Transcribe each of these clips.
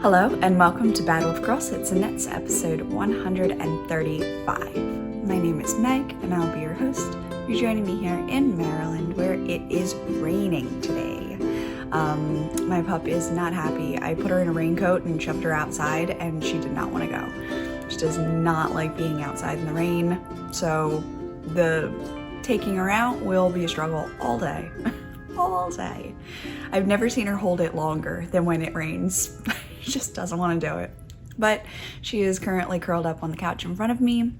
Hello and welcome to Battle of Girl Sits and Knits, episode 135. My name is Meg and I'll be your host. You're joining me here in Maryland where it is raining today. My pup is not happy. I put her in a raincoat and shoved her outside and she did not want to go. She does not like being outside in the rain, so the taking her out will be a struggle all day. All day. I've never seen her hold it longer than when it rains. She just doesn't want to do it. But she is currently curled up on the couch in front of me,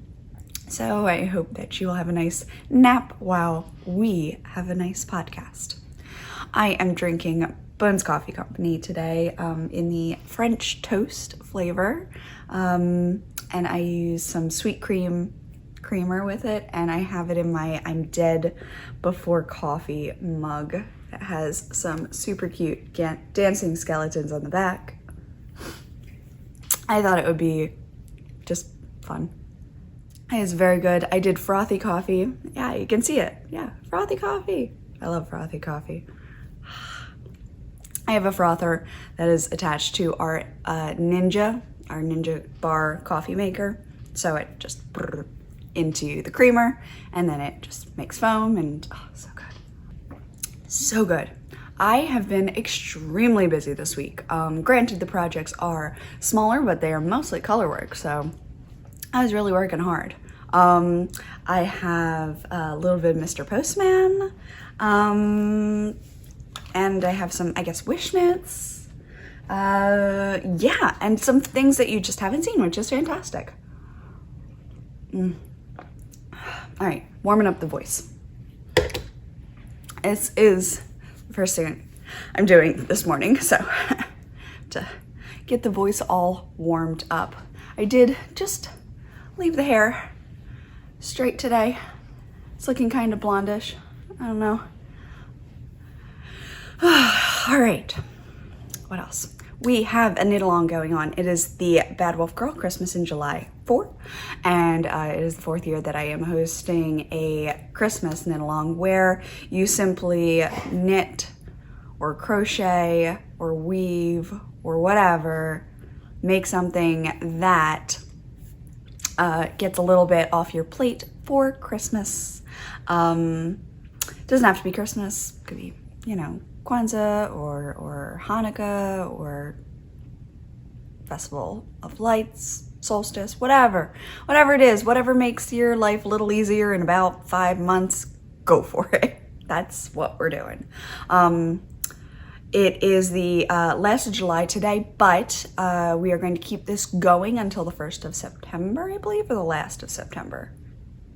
so I hope that she will have a nice nap while we have a nice podcast. I am drinking Bones Coffee Company today in the French toast flavor, and I use some sweet creamer with it, and I have it in my I'm Dead Before Coffee mug that has some super cute dancing skeletons on the back. I thought it would be just fun. It is very good. I did frothy coffee. Yeah, you can see it. Yeah, frothy coffee. I love frothy coffee. I have a frother that is attached to our Ninja bar coffee maker. So it just into the creamer and then it just makes foam and oh, so good. So good. I have been extremely busy this week. Granted, the projects are smaller, but they are mostly color work, so I was really working hard. I have a little bit of Mr. Postman, and I have some, I guess, wish knits. Yeah, and some things that you just haven't seen, which is fantastic. All right, warming up the voice. This is the first thing I'm doing this morning, so to get the voice all warmed up. I did just leave the hair straight today. It's looking kind of blondish. I don't know. All right, what else? We have a knit along going on. It is the Bad Wolf Girl Christmas in July 4, and it is the 4th year that I am hosting a Christmas knit along where you simply knit or crochet or weave or whatever, make something that gets a little bit off your plate for Christmas. Doesn't have to be Christmas, could be, Kwanzaa or Hanukkah or Festival of Lights, solstice, whatever it is, whatever makes your life a little easier in about 5 months, go for it. That's what we're doing. It is the last of July today, but we are going to keep this going until the 1st of September, I believe, or the last of September.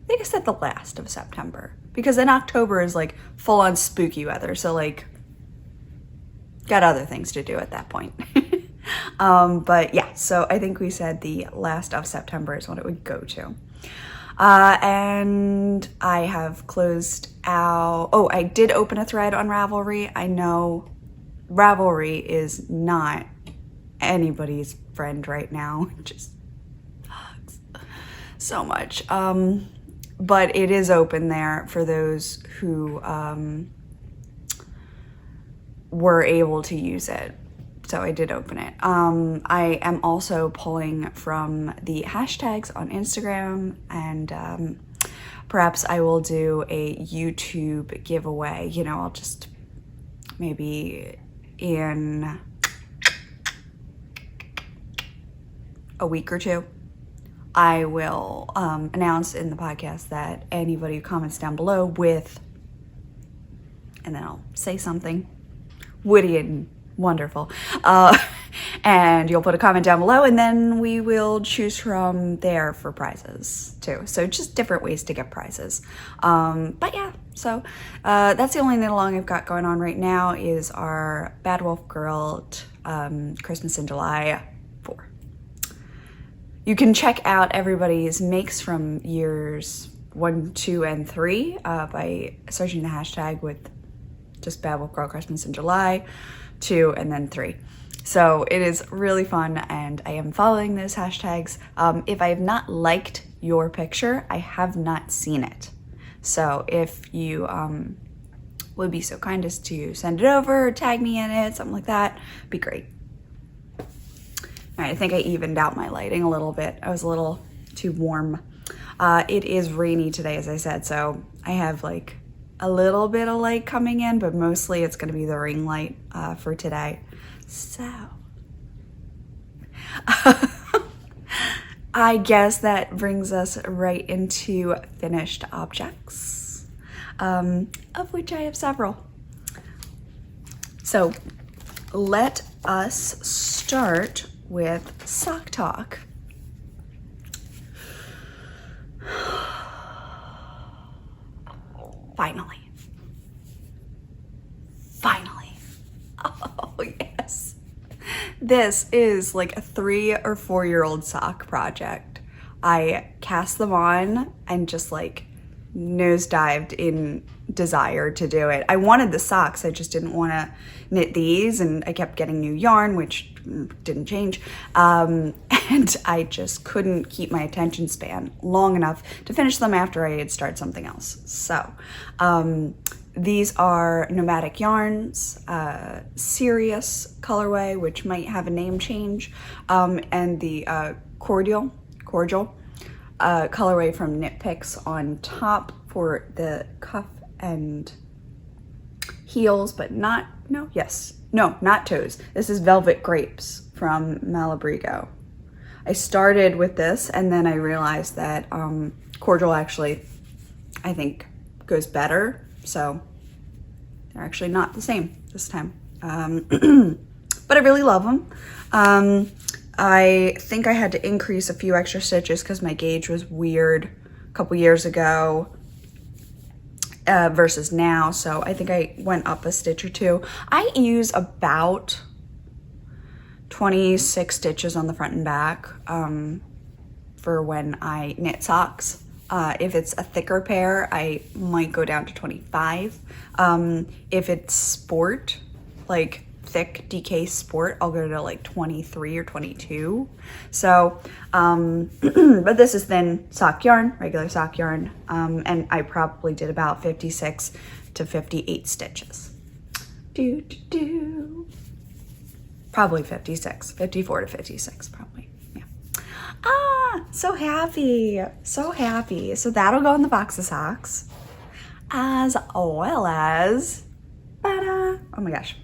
I think I said the last of September, because in October is like full on spooky weather, so like got other things to do at that point. But yeah, so I think we said the last of September is what it would go to. And I have closed out, I did open a thread on Ravelry. I know Ravelry is not anybody's friend right now. It just sucks so much. But it is open there for those who were able to use it. So I did open it. I am also pulling from the hashtags on Instagram, and perhaps I will do a YouTube giveaway. I'll just maybe in a week or two, I will announce in the podcast that anybody who comments down below with, and then I'll say something witty and wonderful, and you'll put a comment down below, and then we will choose from there for prizes too. So just different ways to get prizes. But yeah, so that's the only knit along I've got going on right now is our Bad Wolf Girl Christmas in July 4. You can check out everybody's makes from years 1, 2, and 3 by searching the hashtag with just Bad Wolf Girl Christmas in July 2 and then 3. So it is really fun, and I am following those hashtags. If I have not liked your picture, I have not seen it. So if you would be so kind as to send it over, or tag me in it, something like that, be great. right, I think I evened out my lighting a little bit. I was a little too warm. It is rainy today, as I said, so I have like a little bit of light coming in, but mostly it's gonna be the ring light for today. So, I guess that brings us right into finished objects, of which I have several. So let us start with sock talk. Finally. Oh, yes. This is like a 3 or 4 year old sock project. I cast them on and just like nosedived in desire to do it. I wanted the socks, I just didn't want to knit these, and I kept getting new yarn, which didn't change. And I just couldn't keep my attention span long enough to finish them after I had started something else. So, these are Nomadic Yarns, Sirius colorway, which might have a name change, and the Cordial colorway from Knit Picks on top for the cuff and heels, but not toes. This is Velvet Grapes from Malabrigo. I started with this and then I realized that Cordial actually, I think, goes better. So they're actually not the same this time. But I really love them. I think I had to increase a few extra stitches because my gauge was weird a couple years ago versus now. So I think I went up a stitch or two. I use about 26 stitches on the front and back for when I knit socks. If it's a thicker pair, I might go down to 25. If it's sport, like thick DK sport, I'll go to like 23 or 22. So, but this is thin sock yarn, regular sock yarn, and I probably did about 56 to 58 stitches. Probably 56, 54 to 56 probably. So happy, so happy. So that'll go in the box of socks, as well as, oh my gosh.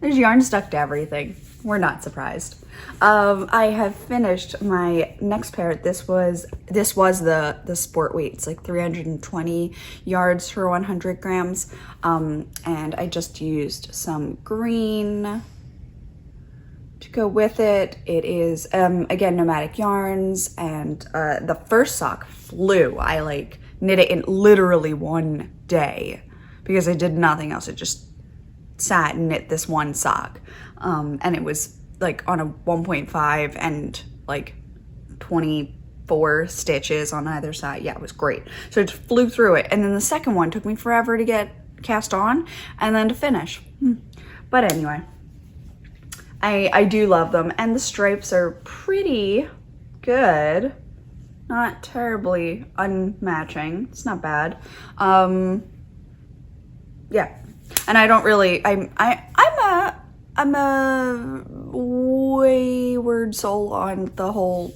There's yarn stuck to everything. We're not surprised. I have finished my next pair. This was the sport weight. It's like 320 yards for 100 grams. And I just used some green to go with it. It is, again, Nomadic Yarns, and the first sock flew. I like knit it in literally one day because I did nothing else. I just sat and knit this one sock. And it was like on a 1.5 and like 24 stitches on either side. Yeah, it was great. So I just flew through it. And then the second one took me forever to get cast on and then to finish. But anyway, I do love them, and the stripes are pretty good. Not terribly unmatching. It's not bad. Yeah, and I don't really. I'm a wayward soul on the whole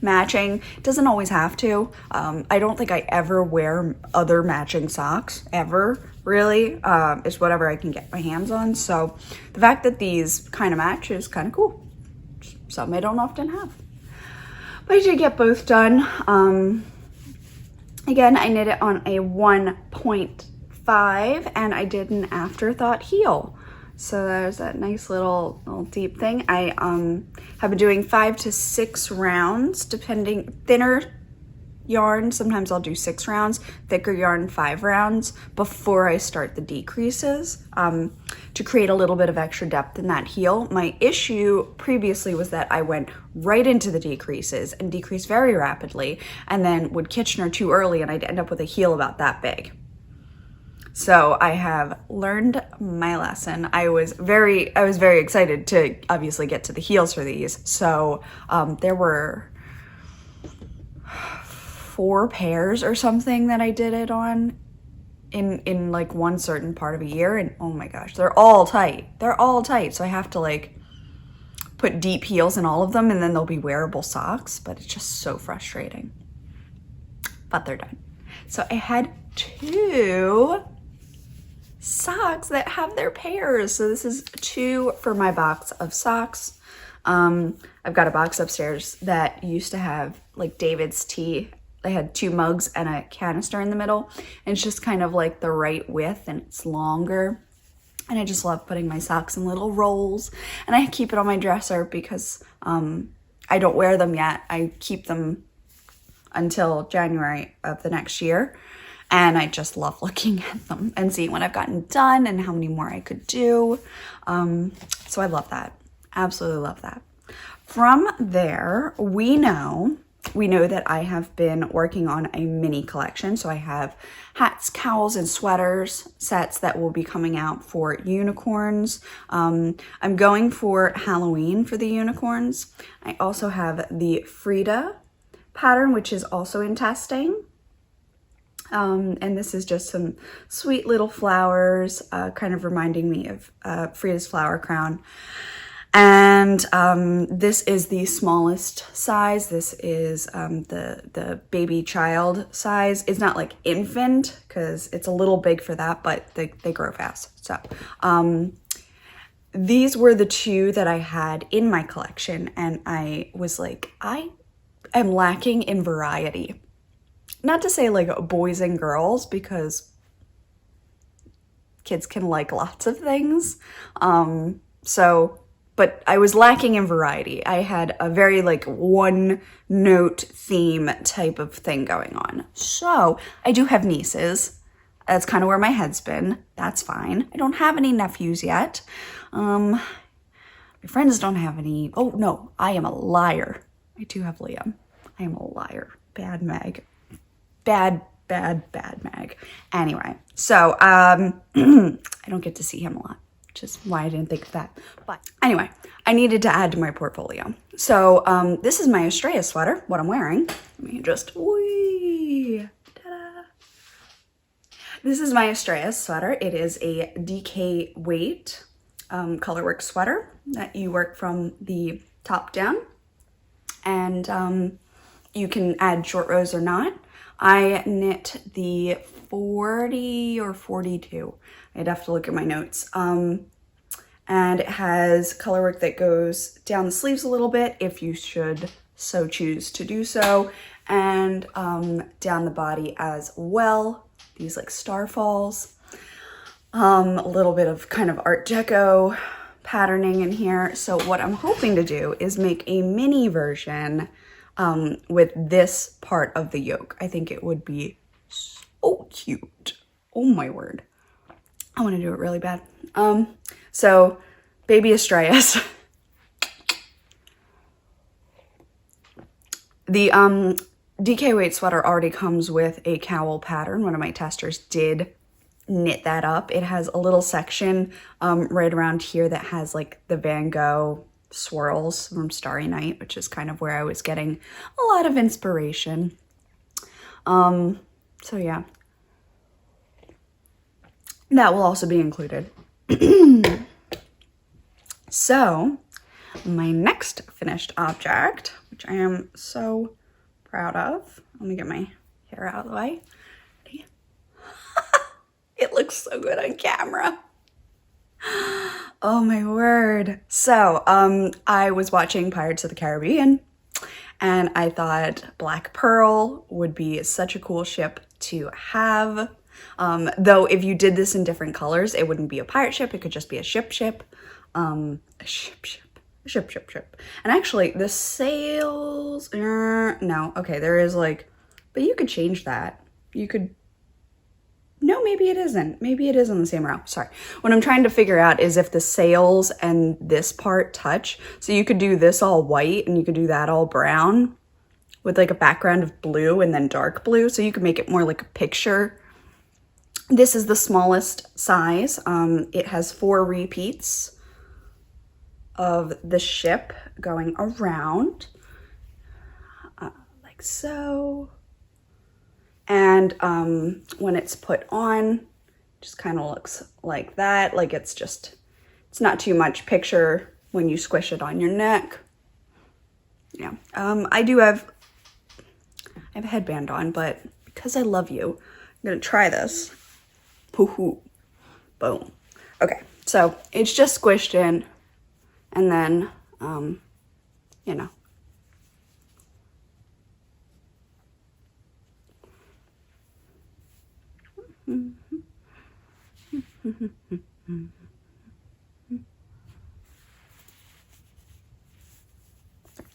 matching. It doesn't always have to. I don't think I ever wear other matching socks ever. Really, it's whatever I can get my hands on. So the fact that these kind of match is kind of cool. Something I don't often have. But I did get both done. Again, I knit it on a 1.5 and I did an afterthought heel. So there's that nice little deep thing. I have been doing 5 to 6 rounds, depending, thinner yarn, sometimes I'll do 6 rounds, thicker yarn 5 rounds before I start the decreases to create a little bit of extra depth in that heel. My issue previously was that I went right into the decreases and decreased very rapidly and then would Kitchener too early and I'd end up with a heel about that big. So I have learned my lesson. I was very excited to obviously get to the heels for these. So there were 4 pairs or something that I did it on in like one certain part of a year, and oh my gosh, they're all tight. They're all tight. So I have to like put deep heels in all of them, and then they'll be wearable socks, but it's just so frustrating. But they're done. So I had 2 socks that have their pairs. So this is 2 for my box of socks. I've got a box upstairs that used to have like David's tea. They had 2 mugs and a canister in the middle, and it's just kind of like the right width, and it's longer. And I just love putting my socks in little rolls, and I keep it on my dresser because I don't wear them yet. I keep them until January of the next year, and I just love looking at them and seeing what I've gotten done and how many more I could do. So I love that. Absolutely love that. From there, we know that I have been working on a mini collection. So I have hats, cowls, and sweaters sets that will be coming out for unicorns. I'm going for Halloween for the unicorns. I also have the Frida pattern, which is also in testing. And this is just some sweet little flowers, kind of reminding me of Frida's flower crown. And this is the smallest size. This is the baby child size. It's not like infant because it's a little big for that, but they grow fast. So these were the 2 that I had in my collection, and I was like, I am lacking in variety. Not to say like boys and girls, because kids can like lots of things. But I was lacking in variety. I had a very like one note theme type of thing going on. So I do have nieces. That's kind of where my head's been. That's fine. I don't have any nephews yet. My friends don't have any. Oh no, I am a liar. I do have Liam. I am a liar. Bad Meg. Bad Meg. Anyway, so I don't get to see him a lot. Which is why I didn't think of that. But anyway, I needed to add to my portfolio. So this is my Estrella sweater, what I'm wearing. Let me just, whee, ta-da. This is my Estrella sweater. It is a DK weight colorwork sweater that you work from the top down. And you can add short rows or not. I knit the 40 or 42. I'd have to look at my notes. And it has color work that goes down the sleeves a little bit if you should so choose to do so, and down the body as well. These like starfalls. A little bit of kind of Art Deco patterning in here. So what I'm hoping to do is make a mini version with this part of the yoke. I think it would be so cute. Oh my word. I want to do it really bad. So baby Estrellas. The DK weight sweater already comes with a cowl pattern. One of my testers did knit that up. It has a little section right around here that has like the Van Gogh swirls from Starry Night, which is kind of where I was getting a lot of inspiration. So yeah. That will also be included. So, my next finished object, which I am so proud of. Let me get my hair out of the way. It looks so good on camera. Oh my word. So, I was watching Pirates of the Caribbean, and I thought Black Pearl would be such a cool ship to have. Though if you did this in different colors, it wouldn't be a pirate ship. It could just be a ship. A ship. And actually the sails, no, okay, there is like, but you could change that. You could, no, maybe it isn't. Maybe it is on the same row. Sorry. What I'm trying to figure out is if the sails and this part touch. So you could do this all white and you could do that all brown with like a background of blue and then dark blue. So you could make it more like a picture. This is the smallest size. It has 4 repeats of the ship going around, like so. And And when it's put on, just kind of looks like that. Like it's not too much. Picture when you squish it on your neck. Yeah. I have a headband on, but because I love you, I'm gonna try this. Hoo-hoo. Boom. Okay, so it's just squished in, and then, you know.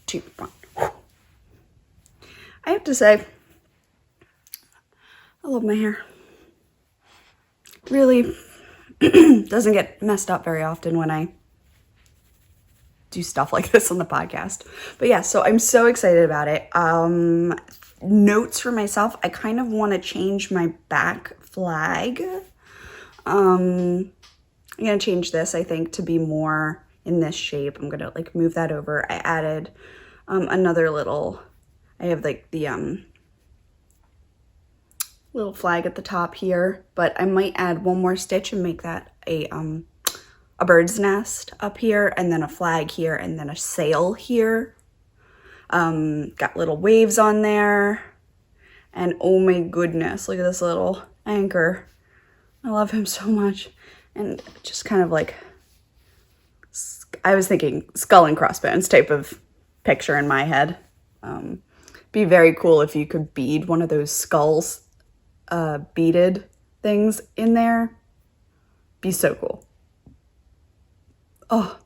Too fun. I have to say, I love my hair. Really doesn't get messed up very often when I do stuff like this on the podcast. But yeah, so I'm so excited about it. Notes for myself, I kind of want to change my back flag. I'm gonna change this, I think, to be more in this shape. I'm gonna like move that over. I added another little, I have like the little flag at the top here, but I might add one more stitch and make that a bird's nest up here, and then a flag here, and then a sail here. Got little waves on there, and oh my goodness, look at this little anchor. I love him so much. And just kind of like, I was thinking skull and crossbones type of picture in my head. Be very cool if you could bead one of those skulls, beaded things in there. Be so cool. Oh,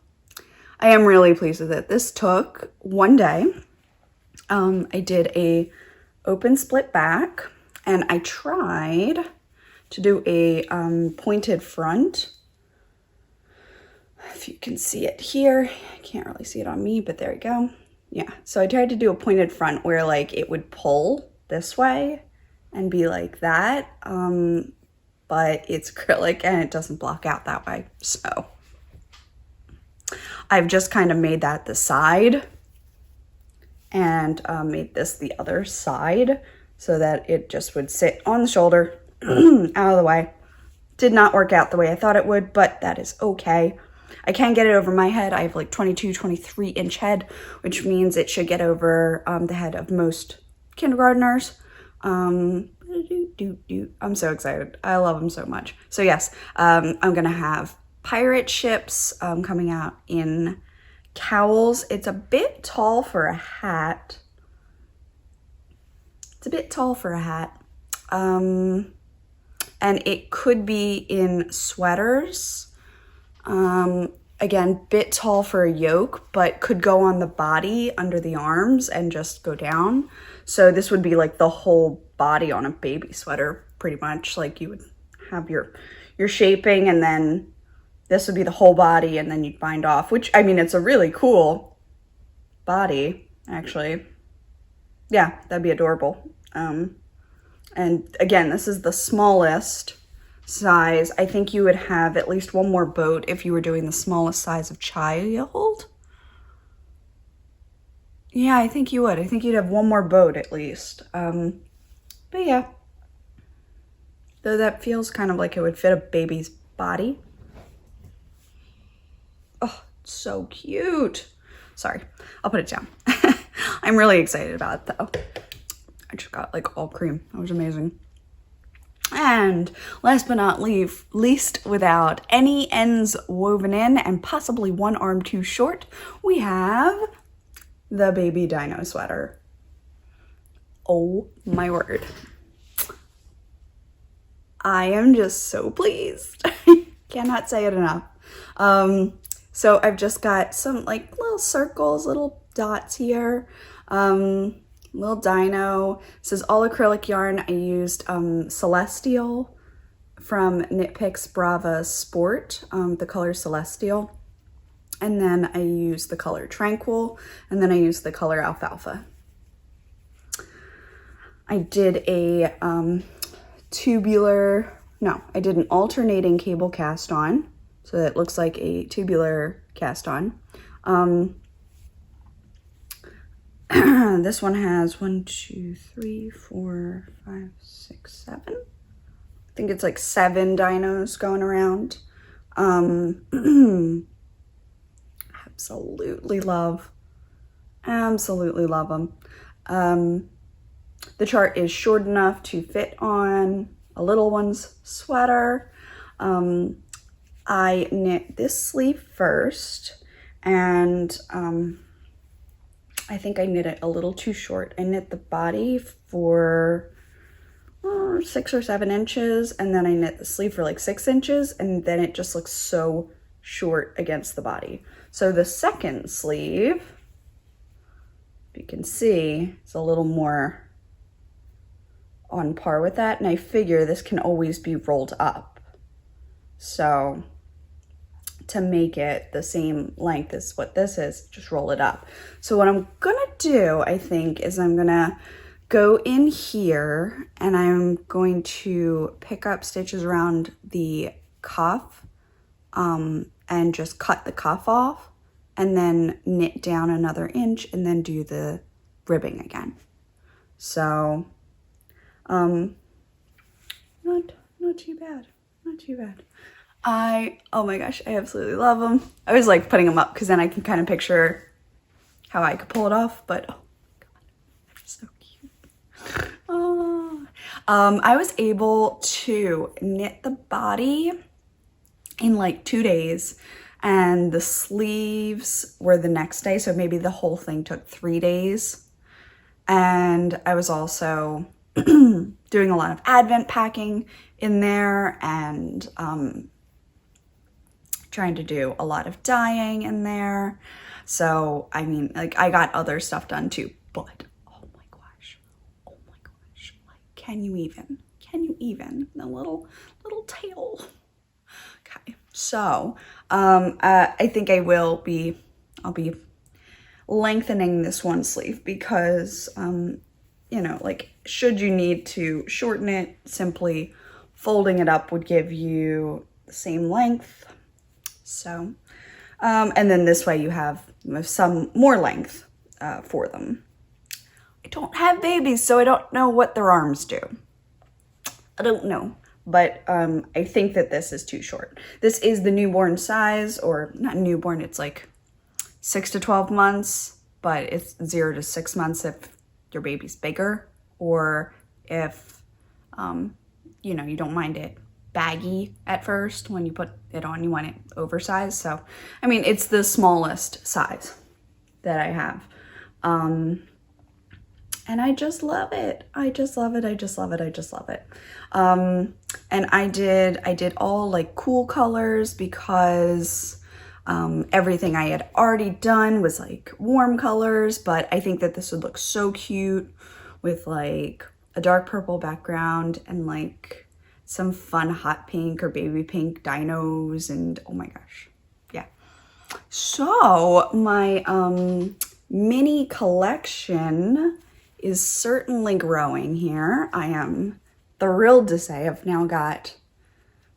I am really pleased with it. This took one day. I did a open split back, and I tried to do a pointed front. If you can see it here, I can't really see it on me, but there we go. Yeah, so I tried to do a pointed front where like it would pull this way and be like that, but it's acrylic and it doesn't block out that way. So I've just kind of made that the side and made this the other side so that it just would sit on the shoulder out of the way. Did not work out the way I thought it would, but that is okay. I can get it over my head. I have like 22, 23 inch head, which means it should get over the head of most kindergartners. I'm so excited. I love them so much. So yes, I'm going to have pirate ships coming out in cowls. It's a bit tall for a hat. And it could be in sweaters. Again, bit tall for a yoke, but could go on the body under the arms and just go down. So this would be like the whole body on a baby sweater, pretty much. Like you would have your shaping, and then this would be the whole body, and then you'd bind off, which, I mean, it's a really cool body, actually. Yeah, that'd be adorable. And again, this is the smallest size. I think you would have at least one more boat if you were doing the smallest size of child. Yeah, I think you would. I think you'd have one more boat at least. But yeah. Though that feels kind of like it would fit a baby's body. Oh, so cute. Sorry, I'll put it down. I'm really excited about it though. I just got like all cream. That was amazing. And last but not least, without any ends woven in and possibly one arm too short, we have the baby Dino sweater. Oh my word. I am just so pleased. Cannot say it enough. So I've just got some like little circles, little dots here. Little dino. This is all acrylic yarn. I used Celestial from Knit Picks Brava Sport, the color Celestial. And then I used the color Tranquil, and then I used the color Alfalfa. I did a I did an alternating cable cast on, so that it looks like a tubular cast on. This one has 1, 2, 3, 4, 5, 6, 7. I think it's like 7 dinos going around. Absolutely love them. The chart is short enough to fit on a little one's sweater. I knit this sleeve first, and I think I knit it a little too short. I knit the body for 6 or 7 inches, and then I knit the sleeve for like 6 inches, and then it just looks so short against the body. So the second sleeve, if you can see, it's a little more on par with that, and I figure this can always be rolled up. So to make it the same length as what this is, just roll it up. So what I'm gonna do, I think, is I'm gonna go in here and I'm going to pick up stitches around the cuff and just cut the cuff off, and then knit down another inch and then do the ribbing again. So not too bad, not too bad. Oh my gosh, I absolutely love them. I was like putting them up because then I can kind of picture how I could pull it off, but oh my god, they're so cute. Oh. I was able to knit the body in like 2 days, and the sleeves were the next day, so maybe the whole thing took 3 days. And I was also doing a lot of advent packing in there, and trying to do a lot of dyeing in there. So I mean, like, I got other stuff done too, but oh my gosh, like, can you even the little tail. Okay, so I think I'll be lengthening this one sleeve because you know, like, should you need to shorten it, simply folding it up would give you the same length. So and then this way you have some more length for them. I don't have babies, so I don't know what their arms do. I don't know, but I think that this is too short. This is the newborn size, or not newborn, it's like 6 to 12 months, but it's 0 to 6 months if your baby's bigger, or if you know, you don't mind it baggy at first. When you put it on, you want it oversized. So I mean, it's the smallest size that I have, and I just love it. I just love it. And I did all like cool colors because everything I had already done was like warm colors, but I think that this would look so cute with like a dark purple background and like some fun hot pink or baby pink dinos, and oh my gosh, yeah. So my mini collection is certainly growing here. I am thrilled to say I've now got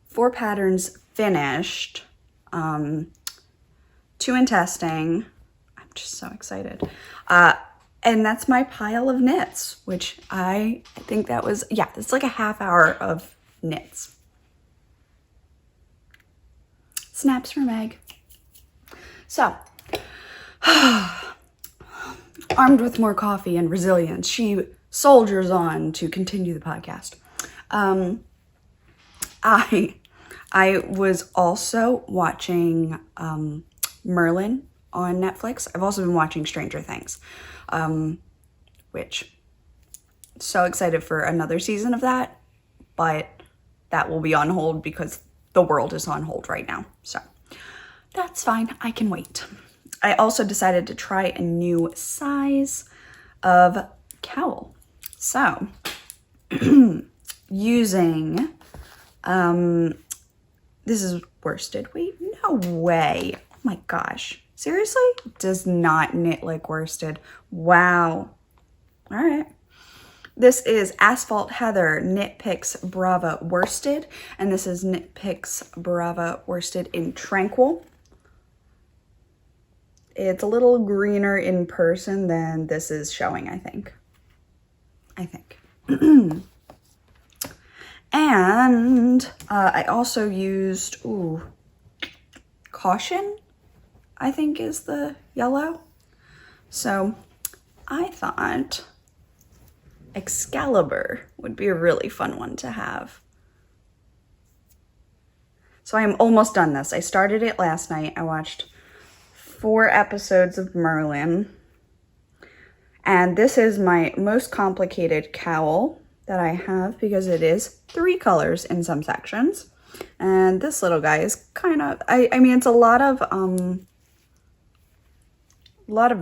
4 patterns finished, 2 in testing. I'm just so excited. And that's my pile of knits, which I think that was, yeah, it's like a half hour of knits. Snaps for Meg. So, armed with more coffee and resilience, she soldiers on to continue the podcast. I was also watching Merlin on Netflix. I've also been watching Stranger Things, which so excited for another season of that, but that will be on hold because the world is on hold right now. So that's fine. I can wait. I also decided to try a new size of cowl. So using, this is worsted. Wait, no way. Oh my gosh. Seriously? Does not knit like worsted. Wow. All right. This is Asphalt Heather Knit Picks Brava Worsted, and this is Knit Picks Brava Worsted in Tranquil. It's a little greener in person than this is showing, I think. And I also used, Caution, I think is the yellow. So I thought Excalibur would be a really fun one to have. So I am almost done this. I started it last night. I watched 4 episodes of Merlin. And this is my most complicated cowl that I have because it is 3 colors in some sections. And this little guy is kind of, I mean, it's a lot of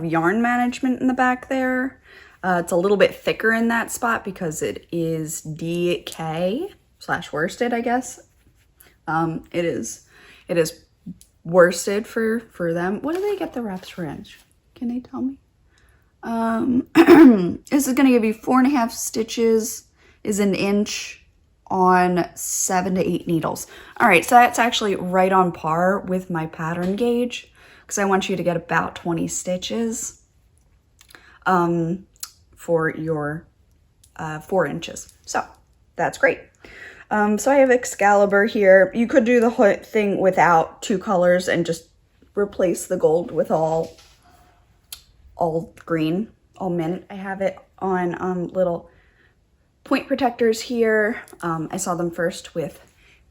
yarn management in the back there. It's a little bit thicker in that spot because it is DK/worsted, I guess. It is worsted for them. What do they get the reps for inch? Can they tell me? This is going to give you 4.5 stitches is an inch on 7 to 8 needles. All right, so that's actually right on par with my pattern gauge because I want you to get about 20 stitches for your 4 inches. So that's great. So I have Excalibur here. You could do the whole thing without 2 colors and just replace the gold with all green, all mint. I have it on little point protectors here. I saw them first with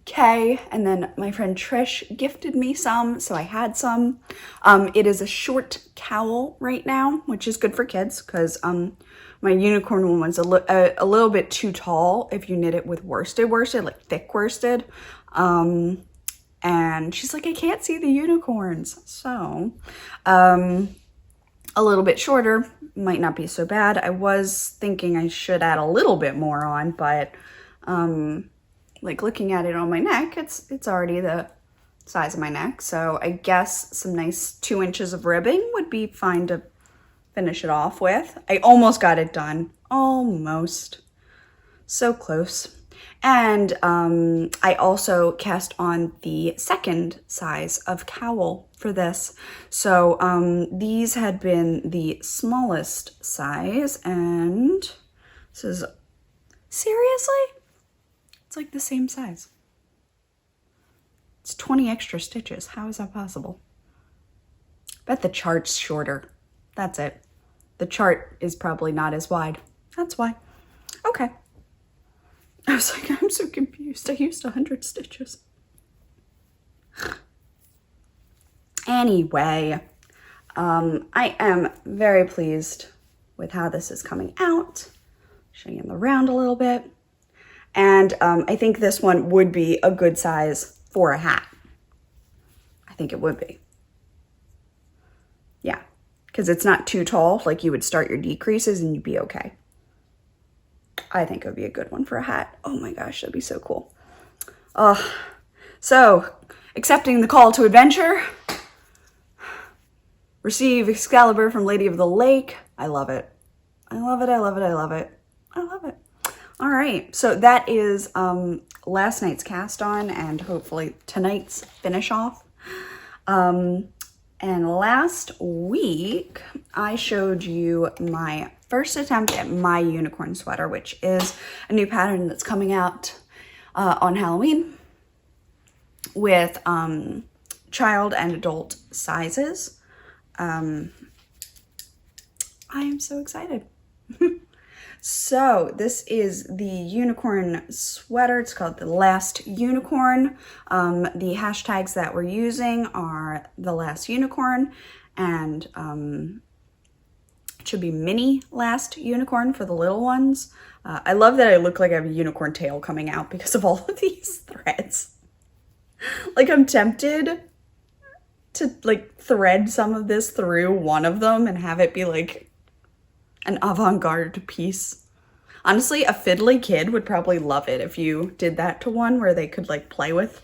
Kay, and then my friend Trish gifted me some, so I had some. It is a short cowl right now, which is good for kids because my unicorn one was a little bit too tall if you knit it with worsted, like thick worsted. And she's like, I can't see the unicorns. So a little bit shorter might not be so bad. I was thinking I should add a little bit more on, but like looking at it on my neck, it's already the size of my neck. So I guess some nice 2 inches of ribbing would be fine to finish it off with. I almost got it done. Almost. So close. And I also cast on the second size of cowl for this. So these had been the smallest size, and this is, seriously? It's like the same size. It's 20 extra stitches. How is that possible? Bet the chart's shorter. That's it. The chart is probably not as wide. That's why. Okay. I was like, I'm so confused. I used 100 stitches. Anyway, I am very pleased with how this is coming out. Show you in the round a little bit. And I think this one would be a good size for a hat. I think it would be. Yeah, because it's not too tall. Like you would start your decreases and you'd be okay. I think it would be a good one for a hat. Oh my gosh, that'd be so cool. So, accepting the call to adventure. Receive Excalibur from Lady of the Lake. I love it. I love it, I love it, I love it. I love it. All right, so that is last night's cast on and hopefully tonight's finish off. And last week, I showed you my first attempt at my unicorn sweater, which is a new pattern that's coming out on Halloween with child and adult sizes. I am so excited. So this is the unicorn sweater. It's called the Last Unicorn. The hashtags that we're using are the Last Unicorn and it should be mini Last Unicorn for the little ones. I love that I look like I have a unicorn tail coming out because of all of these threads. Like I'm tempted to like thread some of this through one of them and have it be like an avant-garde piece. Honestly, a fiddly kid would probably love it if you did that to one where they could like play with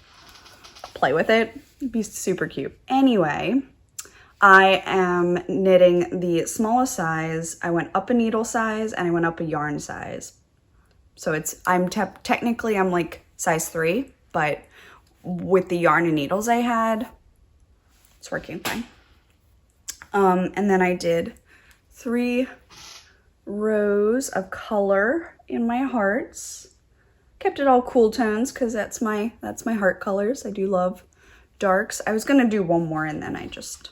it. It'd be super cute. Anyway, I am knitting the smallest size. I went up a needle size and I went up a yarn size. So technically I'm like size 3, but with the yarn and needles I had, it's working fine. And then I did 3 rows of color in my hearts. Kept it all cool tones because that's my heart colors. I do love darks. I was gonna do one more and then I just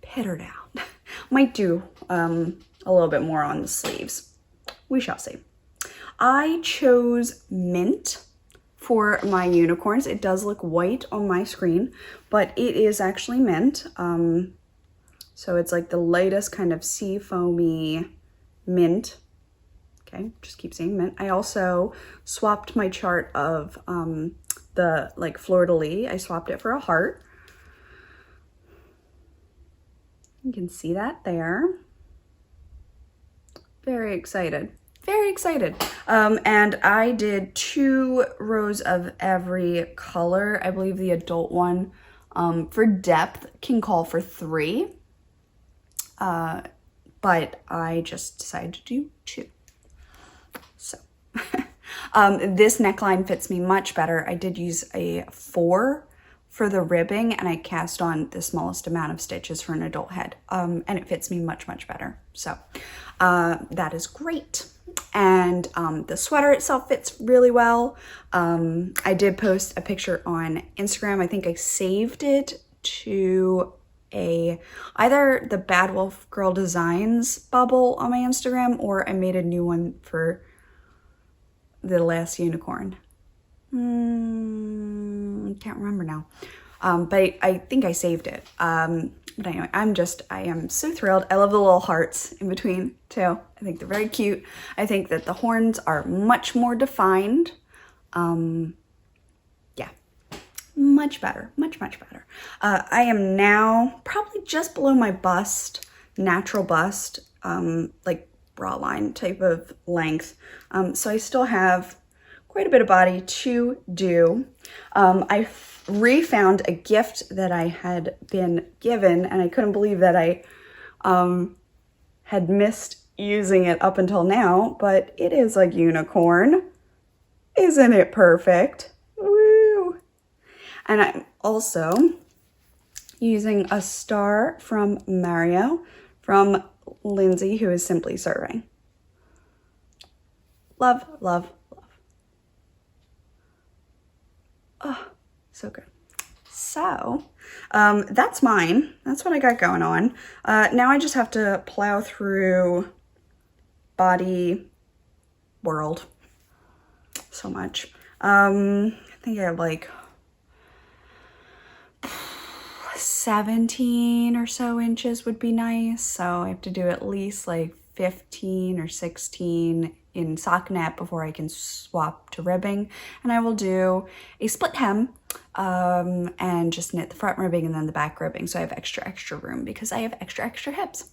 petered out. Might do a little bit more on the sleeves. We shall see. I chose mint for my unicorns. It does look white on my screen, but it is actually mint. So it's like the lightest kind of sea foamy mint. Okay, just keep saying mint. I also swapped my chart of the like fleur-de-lis. I swapped it for a heart. You can see that there. Very excited. Very excited. And I did 2 rows of every color. I believe the adult one for depth can call for 3. But I just decided to do 2. So this neckline fits me much better. I did use a 4 for the ribbing and I cast on the smallest amount of stitches for an adult head. And it fits me much, much better. So that is great. And the sweater itself fits really well. I did post a picture on Instagram. I think I saved it to either the Bad Wolf Girl Designs bubble on my Instagram, or I made a new one for the last unicorn. Can't remember now. But I think I saved it. But anyway, I am so thrilled. I love the little hearts in between too. I think they're very cute. I think that the horns are much more defined. Yeah, much better, much, much better. I am now probably just below my bust, natural bust, like bra line type of length. So I still have quite a bit of body to do. I refound a gift that I had been given and I couldn't believe that I had missed using it up until now, but it is a unicorn. Isn't it perfect? Woo! And I'm also using a star from Mario from Lindsay, who is simply serving. Love, love, love. Oh, so good. So that's mine. That's what I got going on. Now I just have to plow through body world so much. I think I have like 17 or so inches would be nice. So I have to do at least like 15 or 16 in sock-net before I can swap to ribbing. And I will do a split hem and just knit the front ribbing and then the back ribbing. So I have extra room because I have extra hips.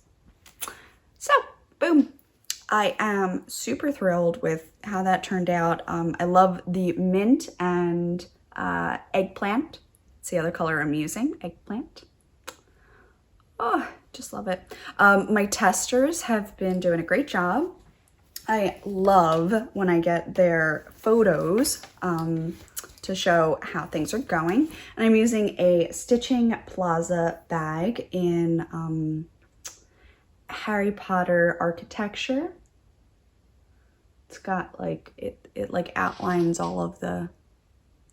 So boom. I am super thrilled with how that turned out. I love the mint and eggplant. It's the other color I'm using, eggplant. Oh, just love it. My testers have been doing a great job. I love when I get their photos to show how things are going. And I'm using a Stitching Plaza bag in Harry Potter architecture. It's got like, it like outlines all of the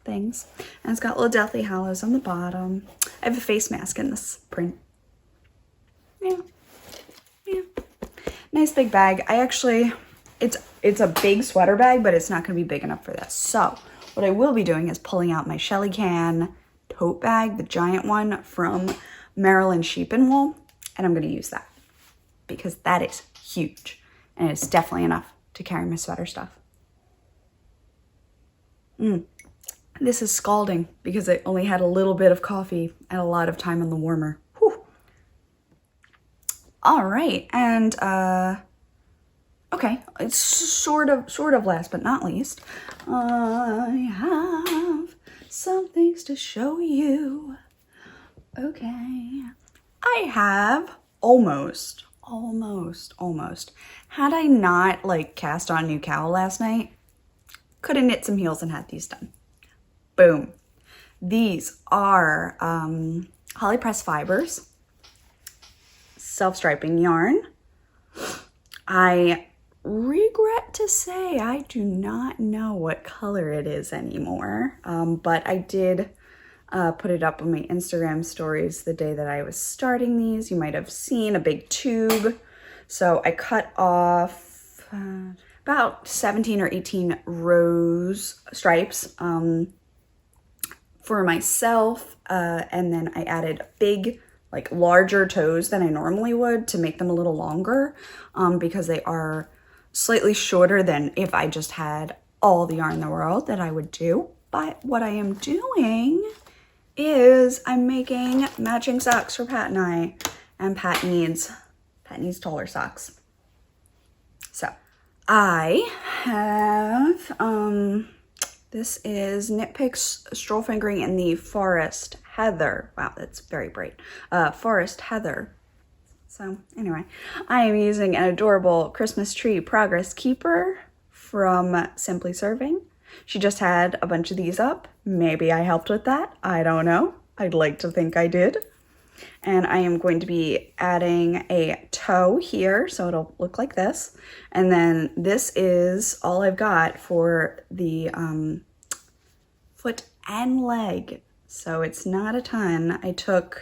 things. And it's got little Deathly Hallows on the bottom. I have a face mask in this print. Yeah. Nice big bag. I actually, it's a big sweater bag, but it's not gonna be big enough for this. So what I will be doing is pulling out my Shelly Can tote bag, the giant one from Maryland Sheep and Wool, and I'm gonna use that because that is huge and it's definitely enough to carry my sweater stuff. This is scalding because I only had a little bit of coffee and a lot of time on the warmer. Whew. All right, and okay, it's sort of last but not least, I have some things to show you. Okay, I have almost. Had I not like cast on new cowl last night, could have knit some heels and had these done. Boom. These are Holly Press fibers. self-striping yarn. I regret to say I do not know what color it is anymore, but I did put it up on my Instagram stories the day that I was starting these. You might have seen a big tube. So I cut off about 17 or 18 stripes for myself, and then I added big, like larger toes than I normally would to make them a little longer, because they are slightly shorter than if I just had all the yarn in the world that I would do. But what I am doing is I'm making matching socks for Pat and Pat needs taller socks. So I have, this is Knit Picks Stroll Fingering in the Forest Heather. Wow, that's very bright. Forest Heather. So anyway, I am using an adorable Christmas tree progress keeper from Simply Serving. She just had a bunch of these up. Maybe I helped with that. I don't know. I'd like to think I did. And I am going to be adding a toe here, so it'll look like this. And then this is all I've got for the foot and leg. So it's not a ton. I took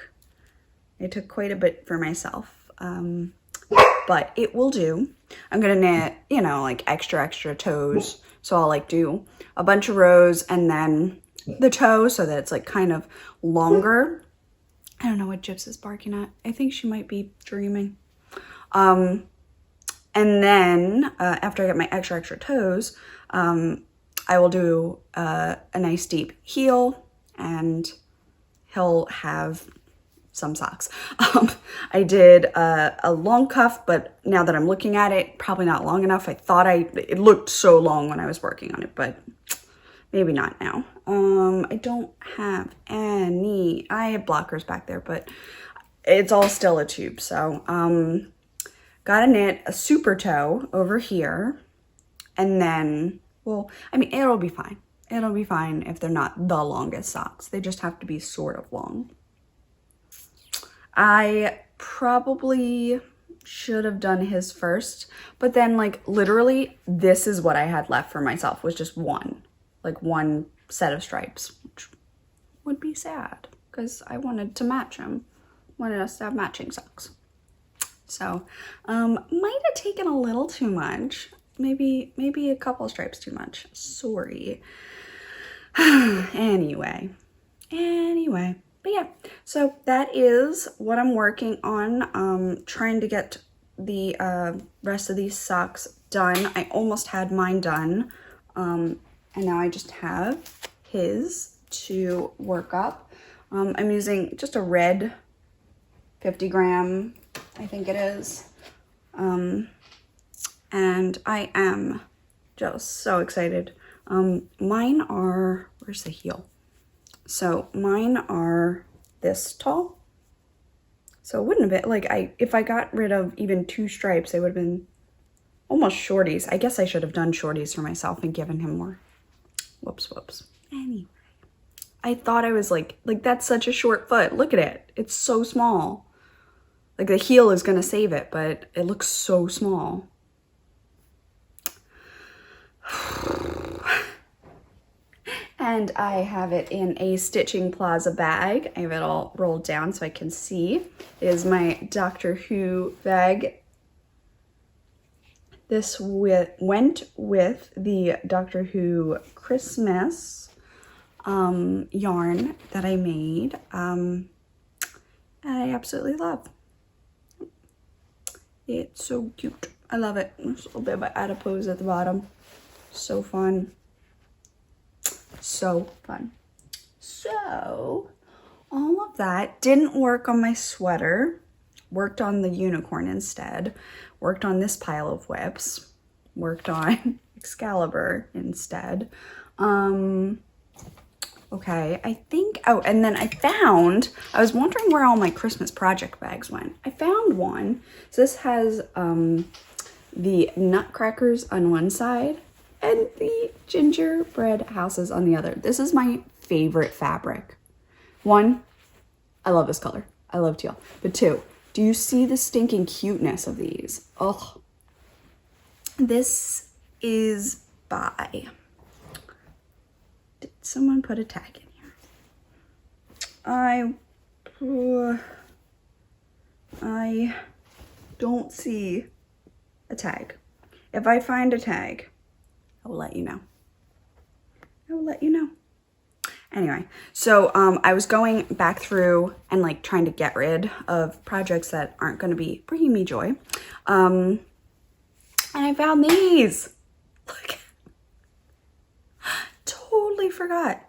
quite a bit for myself. But it will do. I'm gonna knit, you know, like extra toes. So I'll like do a bunch of rows and then the toe so that it's like kind of longer. I don't know what Gyps is barking at. I think she might be dreaming. And then after I get my extra toes, I will do a nice deep heel and he'll have some socks. I did a long cuff, but now that I'm looking at it, probably not long enough. I thought it looked so long when I was working on it, but maybe not now. I don't have any, I have blockers back there, but it's all still a tube. So, gotta knit a super toe over here. And then, well, I mean, it'll be fine. It'll be fine if they're not the longest socks. They just have to be sort of long. I probably should have done his first, but then like literally this is what I had left for myself, was just one set of stripes, which would be sad because I wanted to match him, wanted us to have matching socks. So might have taken a little too much, maybe a couple stripes too much, sorry. anyway, but yeah, so that is what I'm working on, trying to get the rest of these socks done. I almost had mine done, and now I just have his to work up. I'm using just a red 50 gram, I think it is, and I am just so excited. Mine are, where's the heel? So mine are this tall. So it wouldn't have been, like, if I got rid of even 2 stripes, they would have been almost shorties. I guess I should have done shorties for myself and given him more. Whoops. Anyway, I thought I was like that's such a short foot. Look at it. It's so small. Like the heel is gonna save it, but it looks so small. And I have it in a Stitching Plaza bag. I have it all rolled down so I can see. It is my Doctor Who bag. This went with the Doctor Who Christmas yarn that I made, and I absolutely love. It's so cute. I love it. There's a little bit of adipose at the bottom. So fun. So fun. So all of that didn't work on my sweater. Worked on the unicorn instead. Worked on this pile of whips. Worked on Excalibur instead. Okay, I think, oh, and then I was wondering where all my Christmas project bags went. I found one. So this has the nutcrackers on one side and the gingerbread houses on the other. This is my favorite fabric. 1, I love this color. I love teal. But 2, Do you see the stinking cuteness of these? Oh, this is by, did someone put a tag in here? I don't see a tag. If I find a tag, I will let you know. I will let you know. Anyway, so I was going back through and like trying to get rid of projects that aren't going to be bringing me joy. And I found these. Look. Totally forgot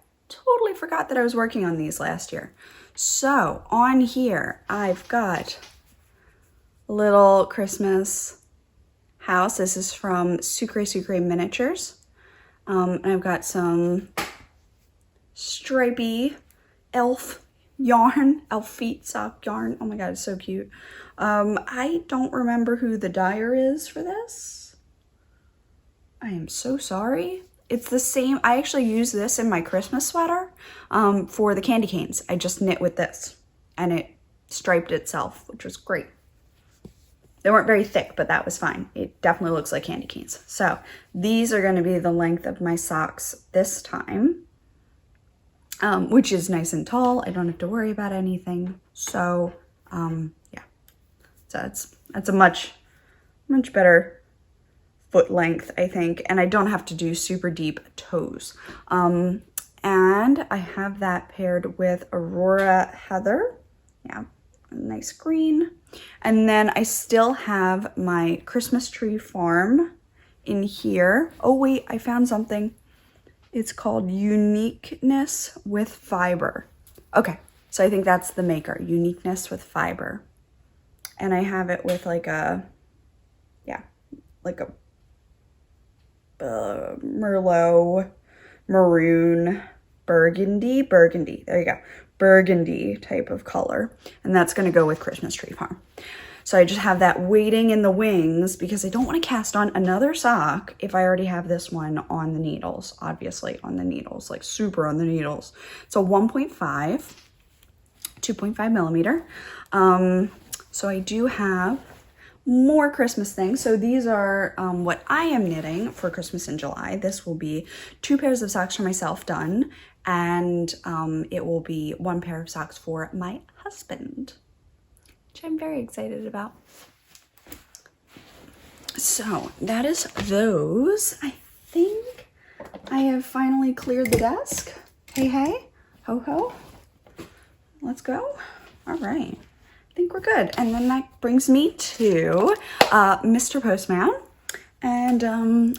that I was working on these last year. So on here, I've got a little Christmas house. This is from Sucre Miniatures. And I've got some stripy elf yarn, elf feet sock yarn. Oh my god, it's so cute. I don't remember who the dyer is for this. I am so sorry. It's the same. I actually use this in my Christmas sweater for the candy canes. I just knit with this and it striped itself, which was great. They weren't very thick, but that was fine. It definitely looks like candy canes. So these are going to be the length of my socks this time, which is nice and tall. I don't have to worry about anything. So yeah, so that's a much better foot length, I think. And I don't have to do super deep toes. And I have that paired with Aurora Heather. Yeah, nice green. And then I still have my Christmas tree farm in here. Oh wait, I found something. It's called Uniqueness with Fiber. Okay, so I think that's the maker, Uniqueness with Fiber. And I have it with like a, yeah, like a Merlot, maroon, burgundy, there you go. Burgundy type of color, and that's going to go with Christmas Tree Farm. So I just have that waiting in the wings because I don't want to cast on another sock if I already have this one on the needles, obviously on the needles, like super on the needles. So 1.5, 2.5 millimeter. So I do have more Christmas things. So these are what I am knitting for Christmas in July. This will be 2 pairs of socks for myself done, and it will be 1 pair of socks for my husband, which I'm very excited about. So that is those. I think I have finally cleared the desk. Hey, hey, ho, ho. Let's go. All right. I think we're good. And then that brings me to Mr. Postman. And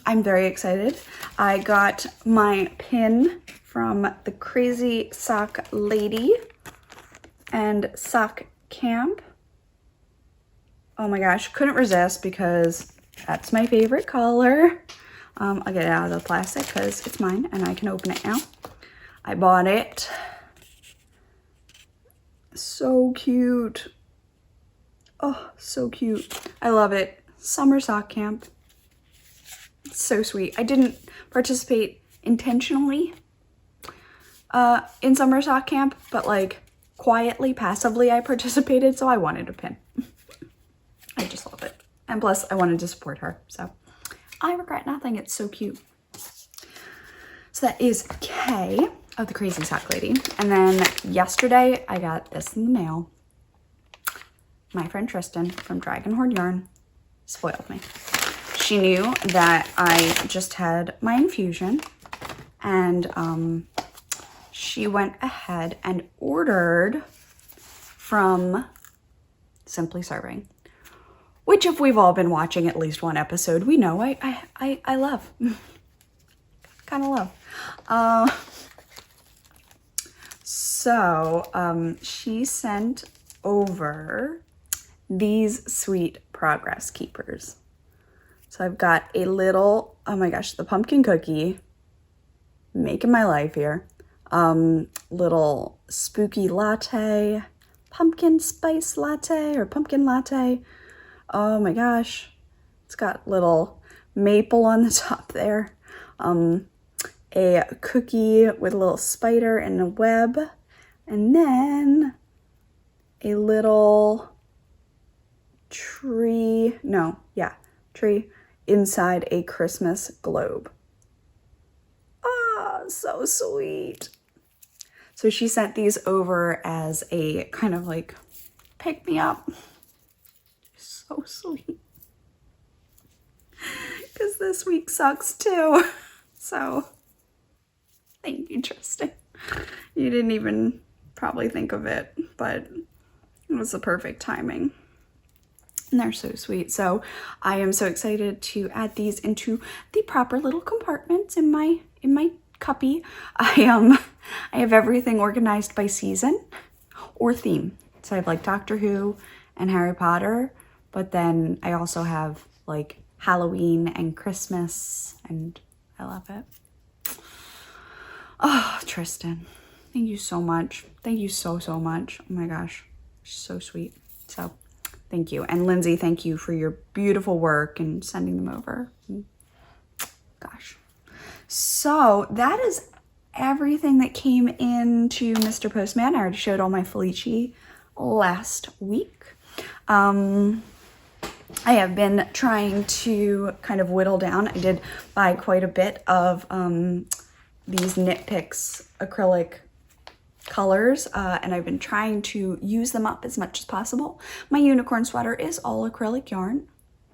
I'm very excited. I got my pin from the Crazy Sock Lady and Sock Camp. Oh my gosh, couldn't resist because that's my favorite color. I'll get it out of the plastic because it's mine and I can open it now. I bought it. So cute. Oh, so cute. I love it. Summer Sock Camp. It's so sweet. I didn't participate intentionally in Summer Sock Camp, but like quietly, passively I participated, so I wanted a pin. I just love it. And plus I wanted to support her, so I regret nothing. It's so cute. So that is Kay of the Crazy Sock Lady. And then yesterday I got this in the mail. My friend Tristan from Dragon Horde Yarn spoiled me. She knew that I just had my infusion, and she went ahead and ordered from Simply Serving, which if we've all been watching at least one episode, we know I love. Kind of love. So she sent over these sweet progress keepers. So I've got a little, oh my gosh, the pumpkin cookie, making my life here. Little spooky latte, pumpkin spice latte or pumpkin latte. Oh my gosh, it's got little maple on the top there. A cookie with a little spider and a web, and then a little tree inside a Christmas globe. Ah, so sweet. So she sent these over as a kind of like pick me up. So sweet. Because this week sucks too. So thank you, Tristan. You didn't even probably think of it, but it was the perfect timing. And they're so sweet. So I am so excited to add these into the proper little compartments in my cuppy. I have everything organized by season or theme. So I have like Doctor Who and Harry Potter, but then I also have like Halloween and Christmas, and I love it. Oh, Tristan, thank you so much. Thank you so much. Oh my gosh, so sweet. So thank you. And Lindsay, thank you for your beautiful work and sending them over. Gosh. So that is everything that came into Mr. Postman. I already showed all my Felici last week. I have been trying to kind of whittle down. I did buy quite a bit of these Knit Picks acrylic colors, and I've been trying to use them up as much as possible. My unicorn sweater is all acrylic yarn.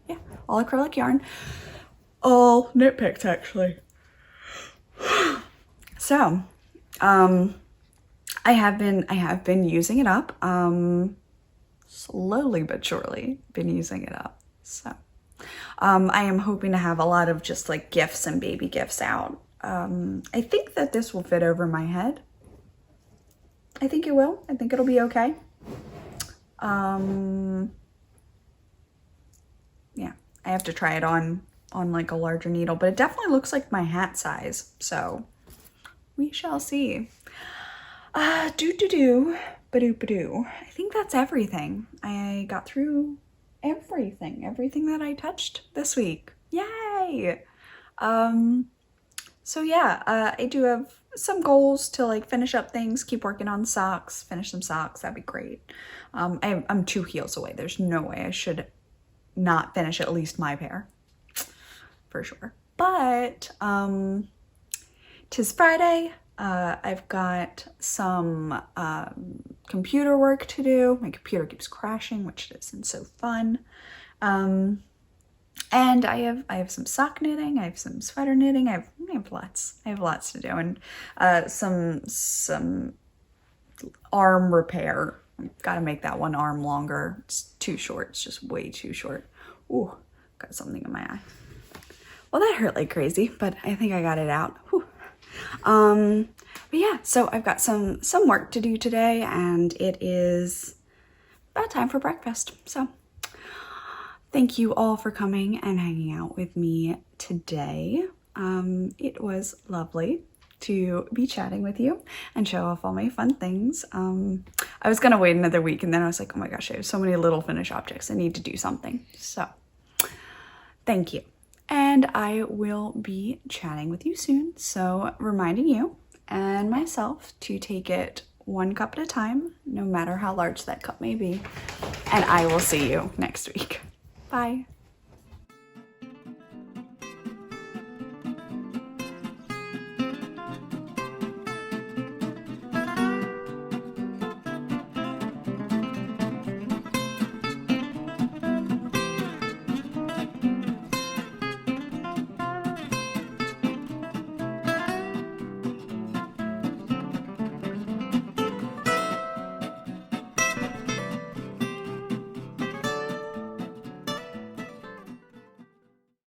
Yeah, all acrylic yarn. All Knit Picks, actually. So, I have been using it up. Slowly but surely been using it up. So, I am hoping to have a lot of just like gifts and baby gifts out. I think that this will fit over my head. I think it will. I think it'll be okay. Yeah, I have to try it on like a larger needle, but it definitely looks like my hat size. So we shall see. Ba-doo. I think that's everything. I got through everything that I touched this week. Yay! So yeah, I do have some goals to like finish up things, keep working on socks, finish some socks. That'd be great. I'm 2 heels away. There's no way I should not finish at least my pair for sure. But 'tis Friday. I've got some computer work to do. My computer keeps crashing, which isn't so fun. And I have some sock knitting, I have some sweater knitting, I have lots to do, and some arm repair. I've got to make that one arm longer. It's too short. It's just way too short. Ooh, got something in my eye. Well, that hurt like crazy, but I think I got it out. Whew. But yeah, so I've got some work to do today, and it is about time for breakfast. So thank you all for coming and hanging out with me today. It was lovely to be chatting with you and show off all my fun things. I was gonna wait another week, and then I was like, oh my gosh, I have so many little finished objects. I need to do something. So thank you. And I will be chatting with you soon. So reminding you and myself to take it 1 cup at a time, no matter how large that cup may be. And I will see you next week. Bye.